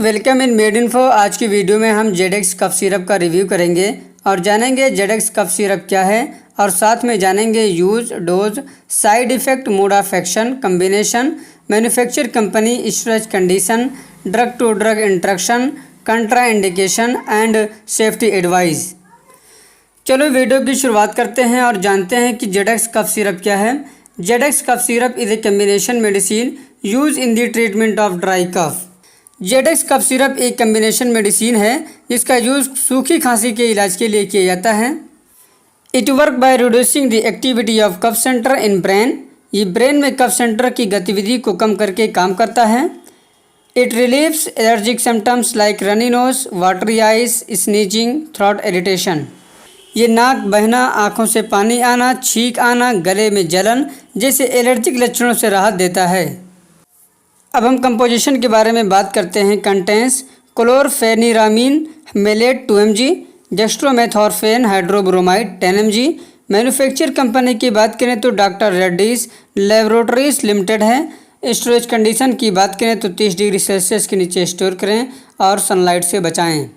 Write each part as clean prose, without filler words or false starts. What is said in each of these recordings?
Welcome in made info. आज की video में हम जेडेक्स कफ सिरप का रिव्यू करेंगे और जानेंगे जेडेक्स कफ सिरप क्या है और साथ में जानेंगे use, dose, side effect, mode of action, combination, manufacture company, storage condition, drug to drug interaction, contraindication and safety advice. चलो वीडियो की शुरुआत करते हैं और जानते हैं कि जेडेक्स कफ सिरप क्या है। ZX cough syrup is a combination medicine use in the treatment of dry cough. Zedex cough syrup एक कम्बिनेशन मेडिसिन है जिसका यूज़ सूखी खांसी के इलाज के लिए किया जाता है। It work by reducing the activity of cough centre in brain. ये ब्रेन में कफ सेंटर की गतिविधि को कम करके काम करता है। It relieves allergic symptoms like runny nose, watery eyes, sneezing, throat irritation. ये नाक बहना, आँखों से पानी आना, छींक आना, गले में जलन जैसे एलर्जिक लक्षणों से राहत देता है। अब हम कंपोजिशन के बारे में बात करते हैं। Contains chlorpheniramine maleate 2 mg, dextromethorphan hydrobromide 10 mg। Manufacture company की बात करें तो डॉक्टर रेड्डीज लेबोरेटरीज लिमिटेड है। स्टोरेज कंडीशन की बात करें तो 30 डिग्री सेल्सियस के नीचे स्टोर करें और सनलाइट से बचाएं।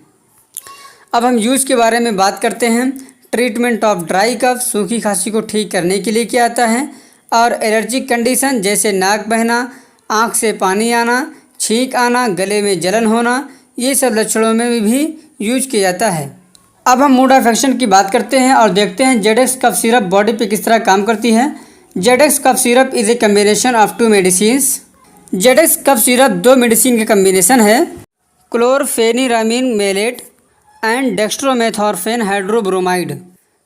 अब हम यूज़ के बारे में बात करते हैं। ट्रीटमेंट ऑफ ड्राई कफ, सूखी खांसी को ठीक करने के लिए किया जाता है। और एलर्जिक कंडीशन जैसे नाक बहना, आँख से पानी आना, छींक आना, गले में जलन होना, ये सब लक्षणों में भी यूज किया जाता है। अब हम मोड ऑफ एक्शन की बात करते हैं और देखते हैं जेडेक्स कफ सिरप बॉडी पे किस तरह काम करती है। ZX cough syrup is a combination of 2 medicines. Zedex cough syrup 2 medicine का कम्बिनेशन है, chlorpheniramine maleate and dextromethorphan hydrobromide,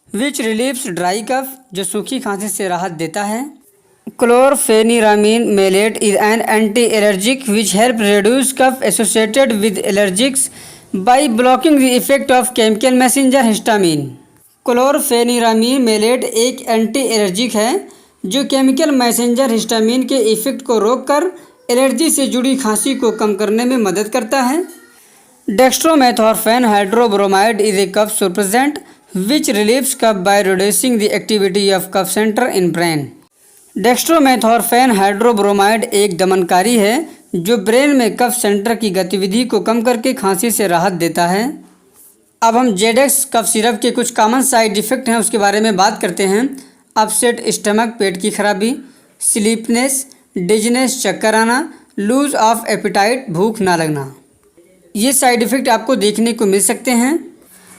which relieves dry cough, जो सूखी खांसी से राहत देता है। Chlorpheniramine malate is an anti-allergic which helps reduce cough associated with allergics by blocking the effect of chemical messenger histamine। Chlorpheniramine malate एक anti allergic है जो केमिकल मैसेंजर हिस्टामिन के इफेक्ट को रोककर एलर्जी से जुड़ी खांसी को कम करने में मदद करता है। Dextromethorphan hydrobromide is a cough suppressant which relieves cough by reducing the activity of cough center in brain। Dextromethorphan hydrobromide एक दमनकारी है जो ब्रेन में कफ सेंटर की गतिविधि को कम करके खांसी से राहत देता है। अब हम जेडेक्स कफ सिरप के कुछ कॉमन साइड इफ़ेक्ट हैं उसके बारे में बात करते हैं। अपसेट स्टमक, पेट की खराबी, स्लीपनेस, डिजनेस, चक्कर आना, लूज ऑफ एपिटाइट, भूख ना लगना, ये साइड इफ़ेक्ट आपको देखने को मिल सकते हैं।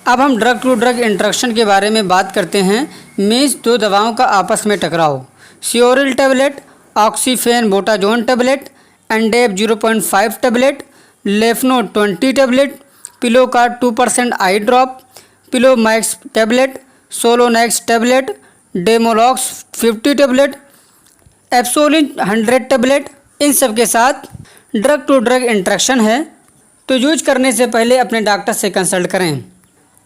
अब हम ड्रग टू ड्रग इंट्रैक्शन के बारे में बात करते हैं। मीन्स 2 दवाओं का आपस में टकराव। Sioril tablet, oxyphenbutazone tablet, Endeb 0.5 tablet, Lefno 20 tablet, Pilocard 2% eye drop, Pilomax tablet, Solonex tablet, Demolox 50 tablet, Epsolin 100 tablet, इन सब के साथ ड्रग टू ड्रग इंट्रैक्शन है तो यूज करने से पहले अपने डॉक्टर से कंसल्ट करें।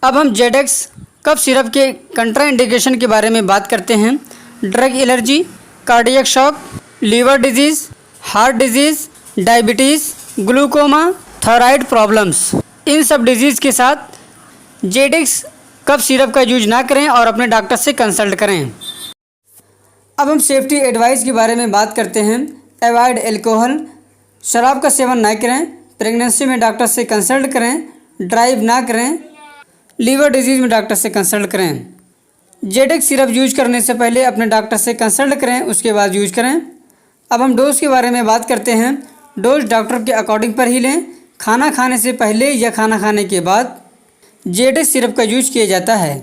अब हम जेडेक्स कफ सिरप के कंट्रा इंडिकेशन के बारे में बात करते हैं। Drug allergy, cardiac shock, liver disease, heart disease, diabetes, glaucoma, thyroid problems, इन सब डिजीज़ के साथ जेडेक्स कफ सिरप का यूज ना करें और अपने डॉक्टर से कंसल्ट करें। अब हम सेफ्टी एडवाइस के बारे में बात करते हैं। अवॉइड एल्कोहल, शराब का सेवन ना करें, प्रेगनेंसी में डॉक्टर से कंसल्ट करें, ड्राइव ना करें, लीवर डिजीज़ में डॉक्टर से कंसल्ट करें। जेडेक्स सिरप यूज करने से पहले अपने डॉक्टर से कंसल्ट करें, उसके बाद यूज करें। अब हम डोज के बारे में बात करते हैं। डोज डॉक्टर के अकॉर्डिंग पर ही लें। खाना खाने से पहले या खाना खाने के बाद जेडेक्स सिरप का यूज किया जाता है।